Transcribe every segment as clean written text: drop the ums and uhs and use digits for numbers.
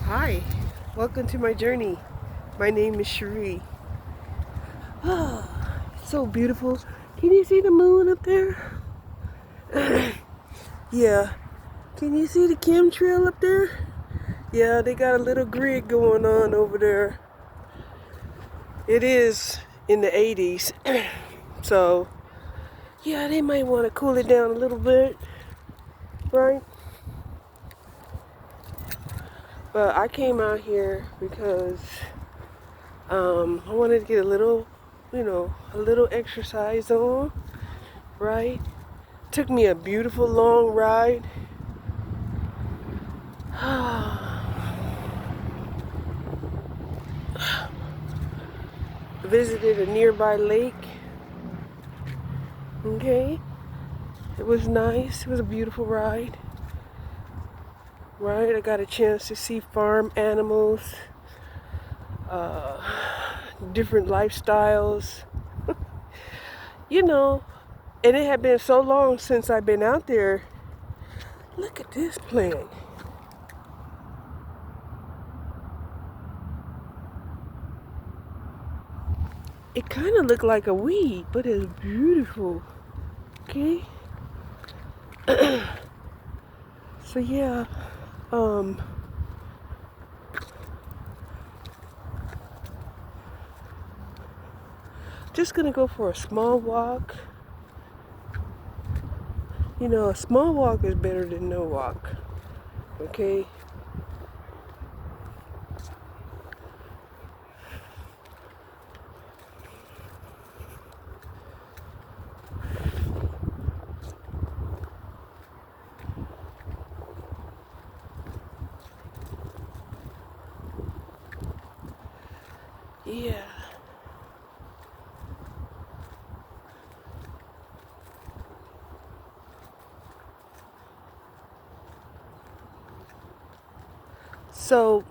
Hi, welcome to my journey. My name is Cherie. Ah, it's so beautiful. Can you see the moon up there? Yeah. Can you see the chemtrail up there? Yeah, they got a little grid going on over there. It is in the 80s. So, yeah, they might want to cool it down a little bit, right? But I came out here because I wanted to get a little, a little exercise on, right? Took me a beautiful long ride. Visited a nearby lake. Okay. It was nice. It was a beautiful ride. Right? I got a chance to see farm animals, uh, different lifestyles. You know, and it had been so long since I've been out there. Look at this plant. It kind of looked like a weed, but it's beautiful. Okay. So yeah, um, just gonna go for a small walk. You know, a small walk is better than no walk. Okay? Yeah. So,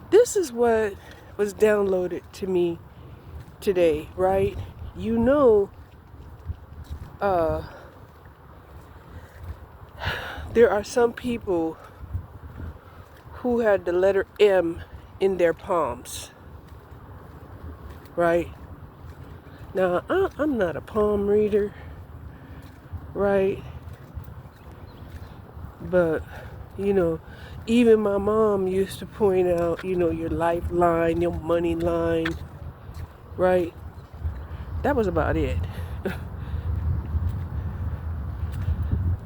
this is what was downloaded to me today, right? You know, uh, there are some people who had the letter M in their palms, right? Now, I'm not a palm reader, right? But, you know, even my mom used to point out, your lifeline, your money line, right? That was about it.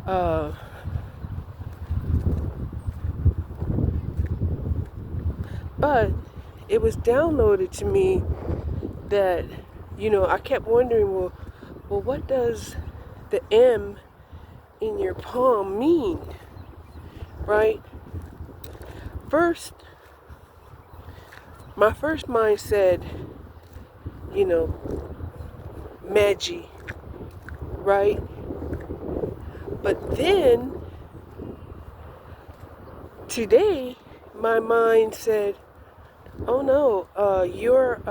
Uh, but it was downloaded to me that, I kept wondering, well, what does the M in your palm mean, right? First, my first mind said, you know, Magi, right? But then, today, my mind said, oh no, you're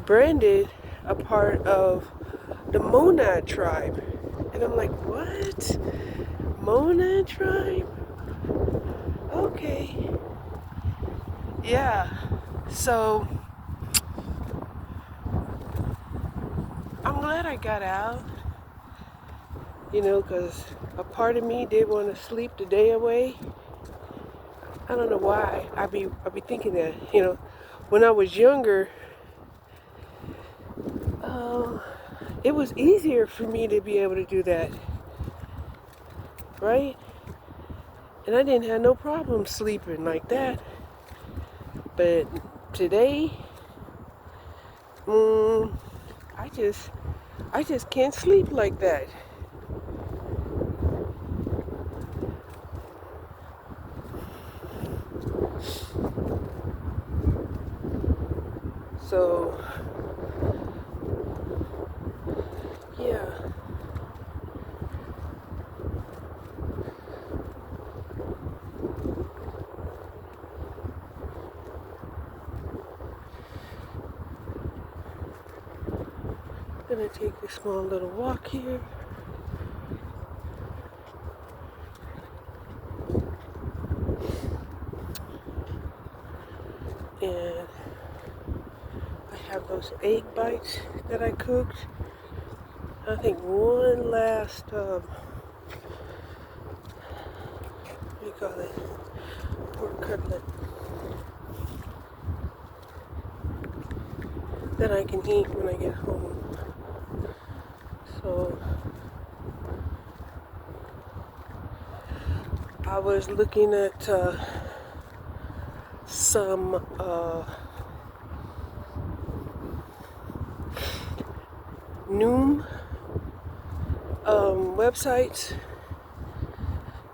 branded a part of the Monad tribe. And I'm like, what? Monad tribe? Okay. Yeah. So I'm glad I got out, because a part of me did want to sleep the day away. I don't know why. I be thinking that, when I was younger, uh, it was easier for me to be able to do that, right? And I didn't have no problem sleeping like that. But today, I just can't sleep like that. So, yeah. Gonna take a small little walk here. those egg bites that I cooked. I think one last, what do you call it, pork cutlet that I can eat when I get home. So I was looking at some Noom websites,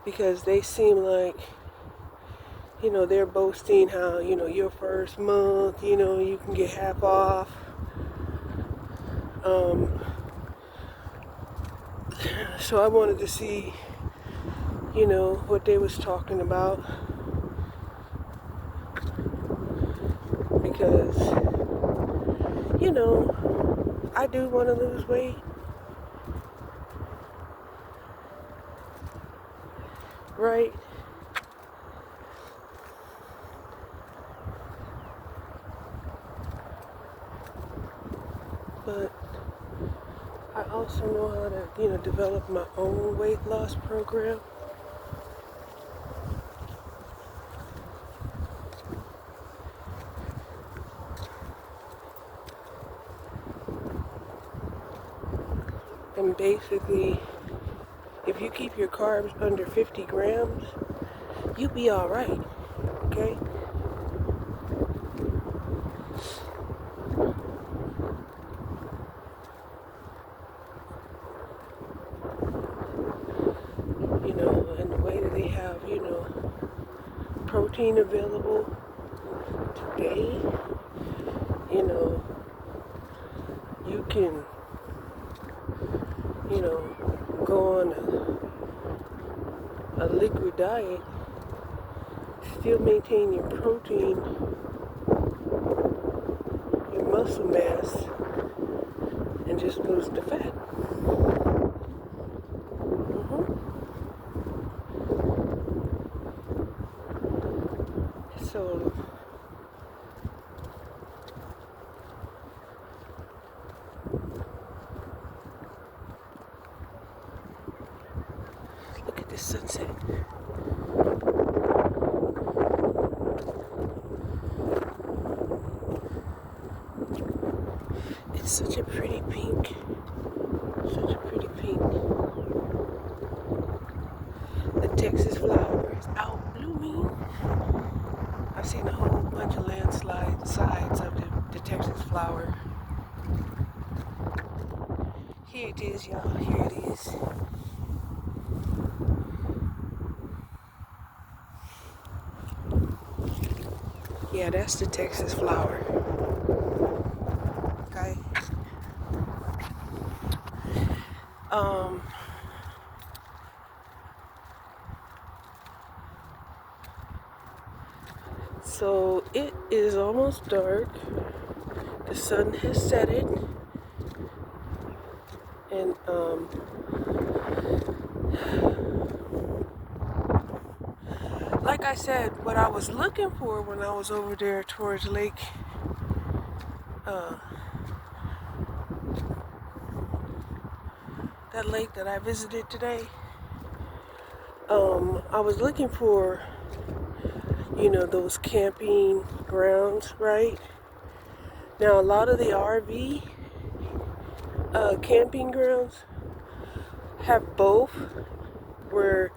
because they seem like, you know, they're boasting how, you know, your first month, you know, you can get half off. So I wanted to see, you know, what they was talking about, because, you know, I do want to lose weight, right? But I also know how to, you know, develop my own weight loss program. And basically, if you keep your carbs under 50 grams, you'll be all right, okay? You know, and the way that they have, you know, protein available today, you know, you can, you know, go on a liquid diet, still maintain your protein, your muscle mass, and just lose the fat. So look at this sunset. It's such a pretty pink. Such a pretty pink. The Texas flower is out blooming. I've seen a whole bunch of sides of the Texas flower. Here it is, y'all. Here it is. Yeah, that's the Texas flower. Okay. So it is almost dark. The sun has set it. And like I said, what I was looking for when I was over there towards Lake that lake that I visited today, I was looking for, you know, those camping grounds, right? Now a lot of the RV camping grounds have both, where,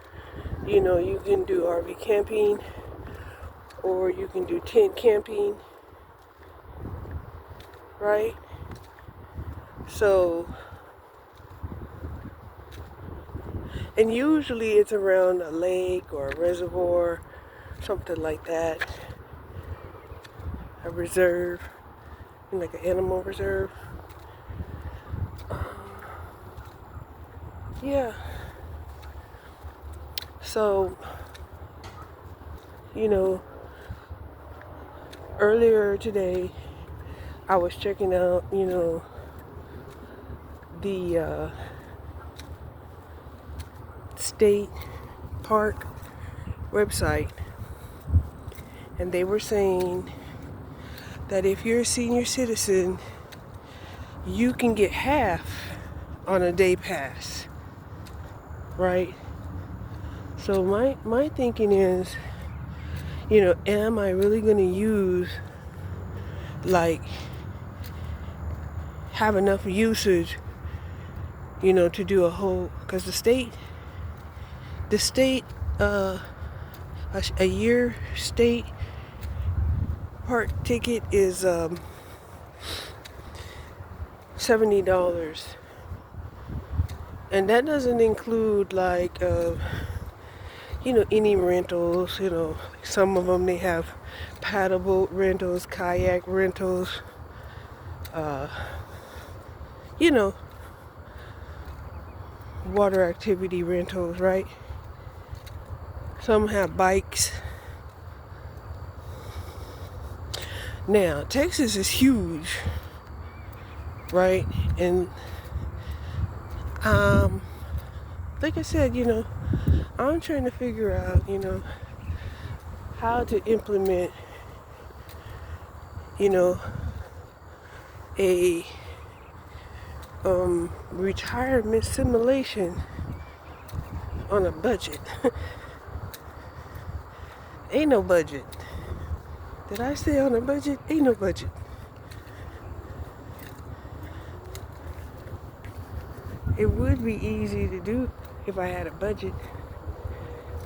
you know, you can do RV camping or you can do tent camping, right? So, and usually it's around a lake or a reservoir, something like that, a reserve, like an animal reserve. Yeah. So, you know, earlier today, I was checking out, you know, the state park website, and they were saying that if you're a senior citizen you can get half on a day pass, right? So my thinking is, am I really going to use, like, have enough usage, to do a whole, because the state, a year state park ticket is $70. And that doesn't include, like, any rentals. Some of them, they have paddle boat rentals, kayak rentals, you know, water activity rentals, right? Some have bikes. Now, Texas is huge, right? And like I said, I'm trying to figure out, how to implement, a retirement simulation on a budget. Ain't no budget. Did I say on a budget? Ain't no budget. It would be easy to do if I had a budget,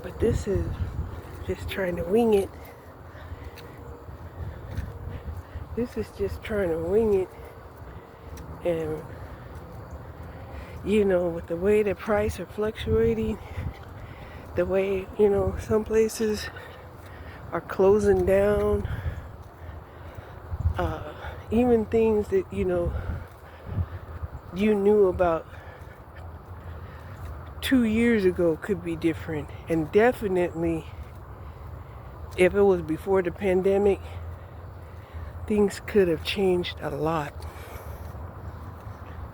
but this is just trying to wing it. This is just trying to wing it. And, with the way the price are fluctuating, the way, some places are closing down, even things that, you knew about 2 years ago could be different. And definitely, if it was before the pandemic, things could have changed a lot,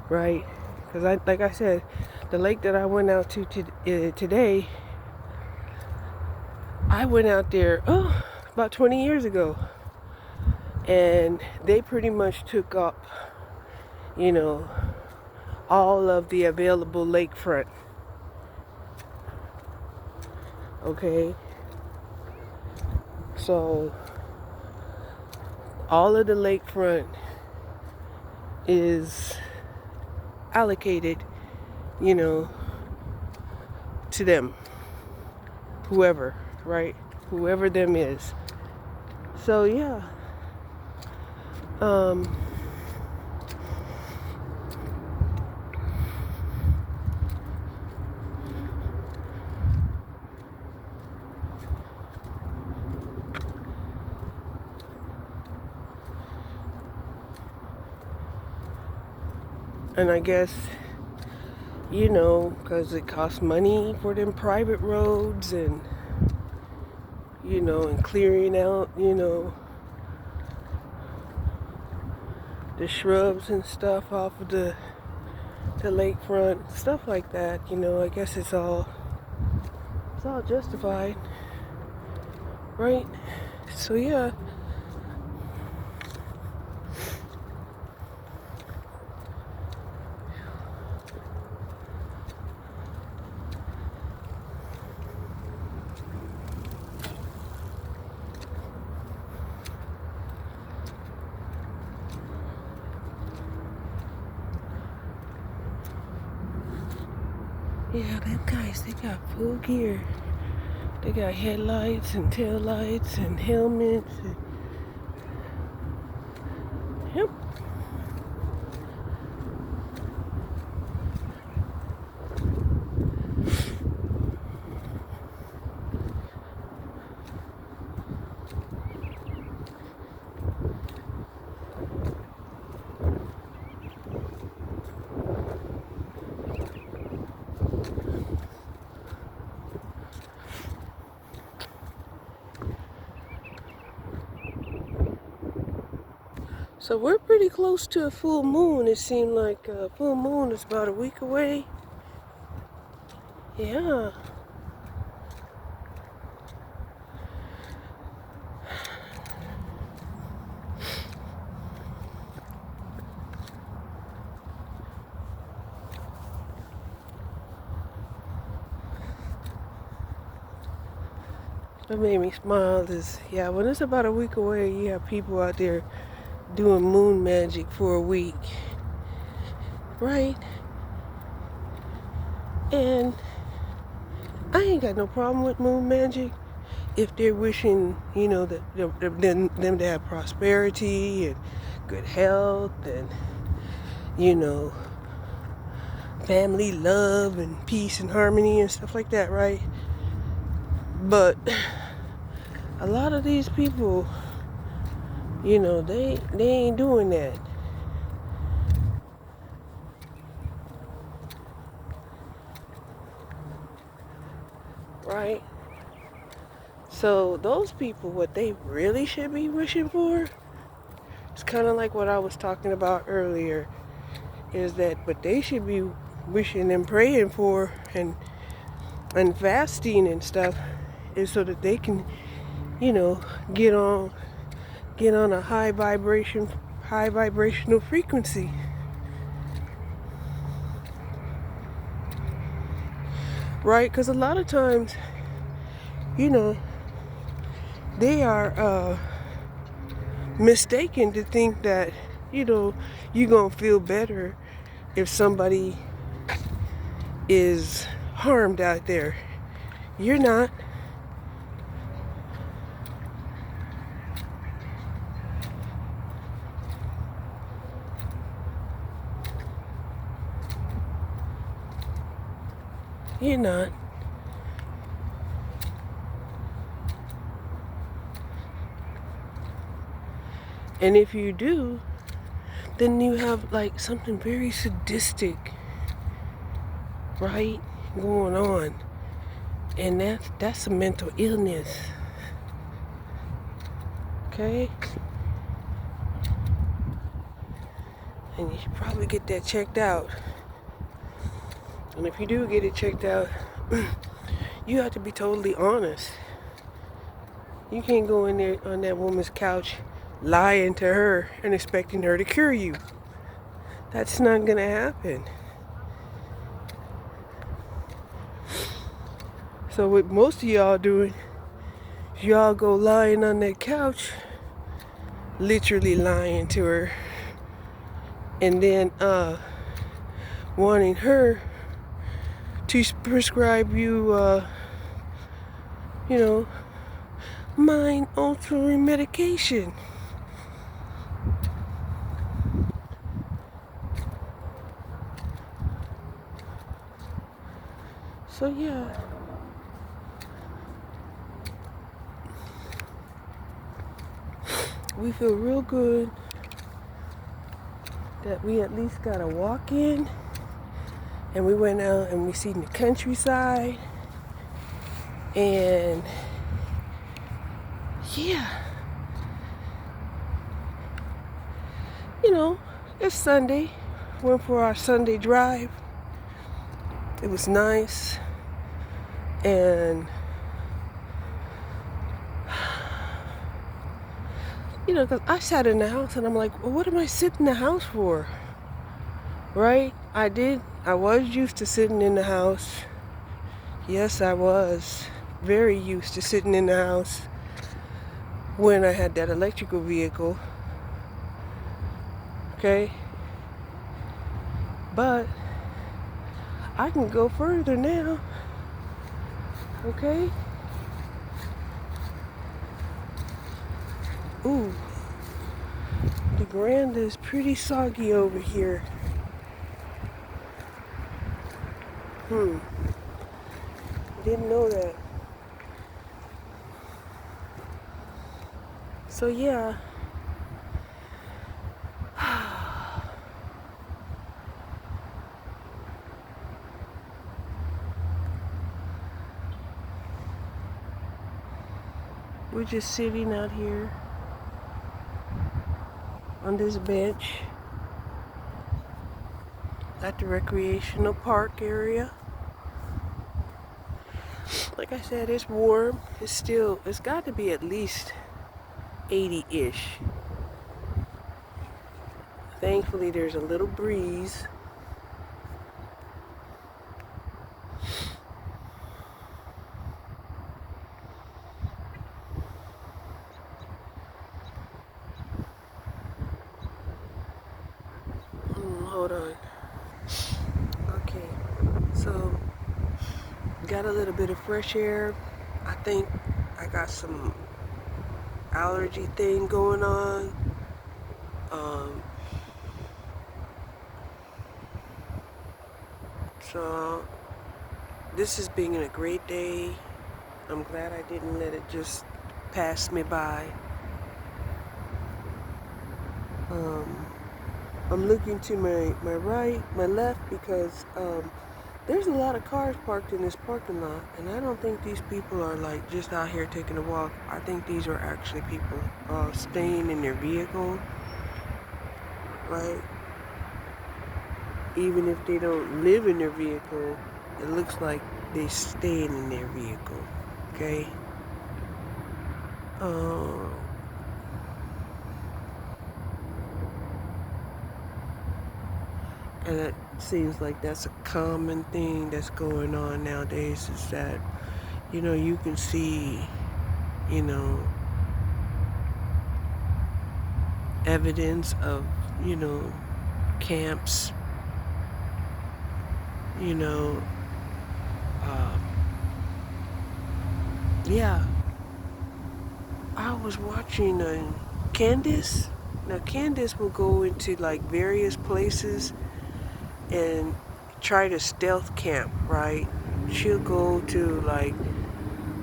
right? Because like I said, the lake that I went out to today, I went out there about 20 years ago, and they pretty much took up, all of the available lakefront. Okay, so all of the lakefront is allocated, to them, whoever, right? Whoever them is. So yeah, and I guess, because it costs money for them private roads and, and clearing out, the shrubs and stuff off of the lakefront, stuff like that, I guess it's all justified, right? So yeah. Yeah, them guys, they got full gear. They got headlights and tail lights and helmets. Yep. So we're pretty close to a full moon. It seemed like a full moon is about a week away. Yeah. What made me smile is, yeah, when it's about a week away, you have people out there doing moon magic for a week, right? And I ain't got no problem with moon magic if they're wishing, you know, that them to have prosperity and good health and, you know, family love and peace and harmony and stuff like that, right? But a lot of these people, you know, they ain't doing that. Right? So those people, what they really should be wishing for, it's kind of like what I was talking about earlier, is that what they should be wishing and praying for and fasting and stuff is so that they can, you know, get on a high vibrational frequency. Right? Because a lot of times, you know, they are mistaken to think that, you know, you're going to feel better if somebody is harmed out there. You're not. You're not. And if you do, then you have like something very sadistic, right, going on. And that's a mental illness. Okay? And you should probably get that checked out. And if you do get it checked out, you have to be totally honest. You can't go in there on that woman's couch lying to her and expecting her to cure you. That's not gonna happen. So what most of y'all doing, y'all go lying on that couch, literally lying to her, and then wanting her to prescribe you, you know, mind altering medication. So yeah. We feel real good that we at least got a walk in, and we went out and we seen the countryside, and yeah, you know, it's Sunday. Went for our Sunday drive. It was nice, and you know, because I sat in the house and I'm like, well, what am I sitting in the house for? Right? I was used to sitting in the house. Yes, I was very used to sitting in the house when I had that electrical vehicle. Okay? But I can go further now. Okay? Ooh. The ground is pretty soggy over here. Didn't know that. So yeah. We're just sitting out here on this bench at the recreational park area. Like I said, it's warm. It's got to be at least 80-ish. Thankfully, there's a little breeze. got a little bit of fresh air. I think I got some allergy thing going on. So this has been a great day. I'm glad I didn't let it just pass me by. I'm looking to my right, my left, because there's a lot of cars parked in this parking lot, and I don't think these people are like just out here taking a walk. I think these are actually people staying in their vehicle, right? Even if they don't live in their vehicle, it looks like they staying in their vehicle, okay? And it seems like that's a common thing that's going on nowadays, is that, you can see, evidence of, camps, you know, yeah. I was watching Candace. Now, Candace will go into like various places and try to stealth camp, right? She'll go to like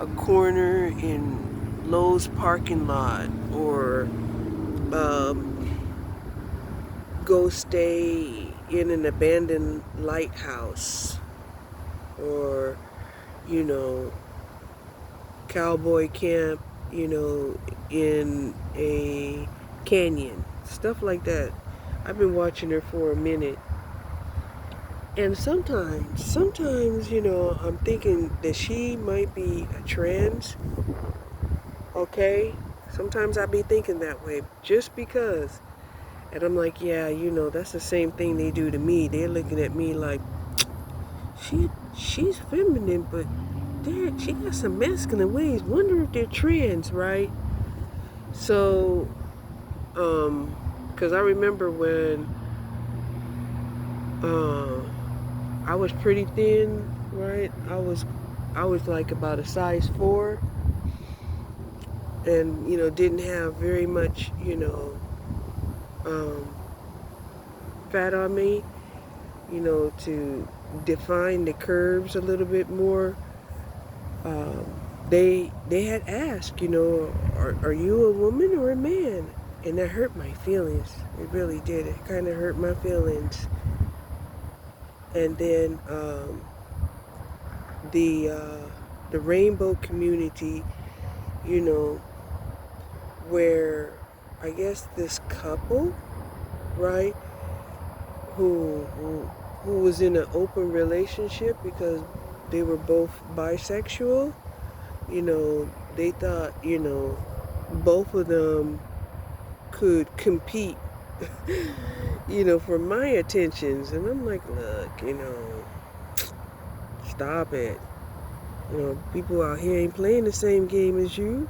a corner in Lowe's parking lot, or go stay in an abandoned lighthouse, or, you know, cowboy camp, in a canyon, stuff like that. I've been watching her for a minute. And sometimes, I'm thinking that she might be a trans, okay? Sometimes I be thinking that way, just because. And I'm like, yeah, that's the same thing they do to me. They're looking at me like, she's feminine, but she got some masculine ways. Wonder if they're trans, right? So, because I remember when I was pretty thin, right? I was like about a size 4, and didn't have very much fat on me, to define the curves a little bit more. They had asked, are you a woman or a man? And that hurt my feelings. It really did. It kind of hurt my feelings. And then the rainbow community, where I guess this couple, right, who was in an open relationship because they were both bisexual, they thought, both of them could compete, for my attentions. And I'm like, look, stop it. People out here ain't playing the same game as you.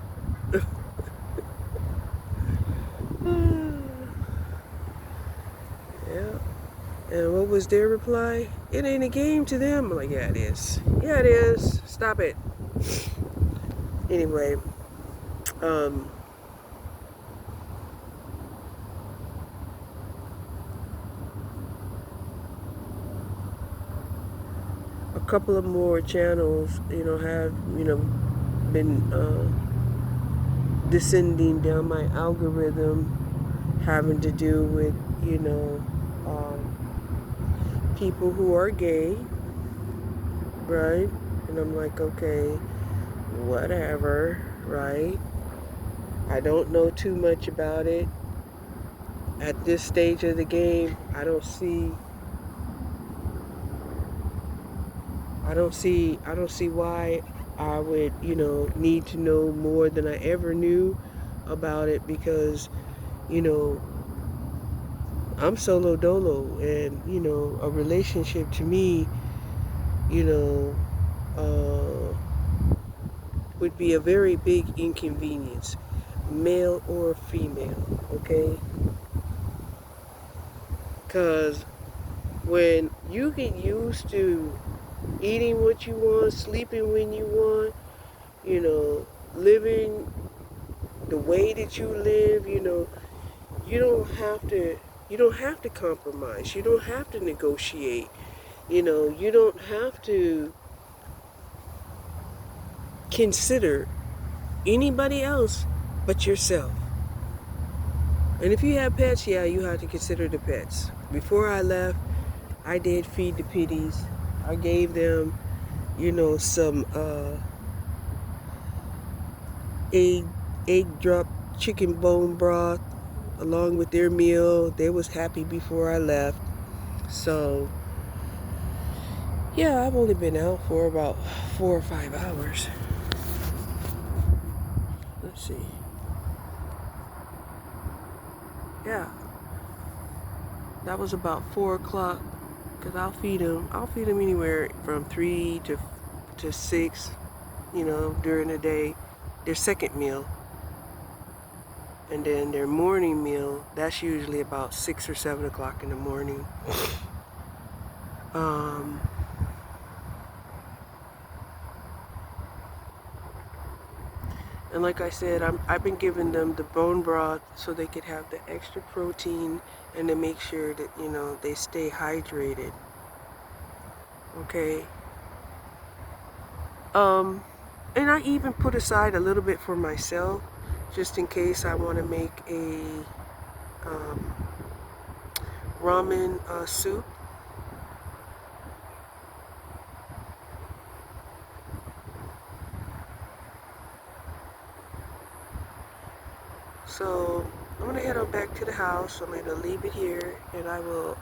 Yeah. And what was their reply? It ain't a game to them. I'm like, yeah, it is. Yeah, it is. Stop it. Anyway, a couple of more channels, have, been descending down my algorithm, having to do with, people who are gay, right? And I'm like, okay, whatever, right? I don't know too much about it. At this stage of the game, I don't see why I would, need to know more than I ever knew about it, because, I'm solo dolo, and, a relationship to me, would be a very big inconvenience, male or female, okay? Because when you get used to eating what you want, sleeping when you want, living the way that you live, you don't have to compromise. You don't have to negotiate. You don't have to consider anybody else but yourself. And if you have pets, yeah, you have to consider the pets. Before I left, I did feed the pitties. I gave them, some egg drop chicken bone broth along with their meal. They was happy before I left. So yeah, I've only been out for about 4 or 5 hours. Let's see. Yeah, that was about 4 o'clock. Cause I'll feed them anywhere from 3 to 6. During the day, their second meal. And then their morning meal, that's usually about 6 or 7 o'clock in the morning. And like I said, I've been giving them the bone broth so they could have the extra protein and to make sure that, they stay hydrated. Okay. And I even put aside a little bit for myself, just in case I want to make a ramen soup. So I'm gonna head on back to the house. I'm gonna leave it here, and I will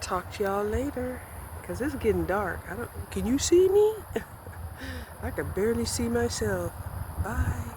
talk to y'all later. Cause it's getting dark. Can you see me? I can barely see myself. Bye.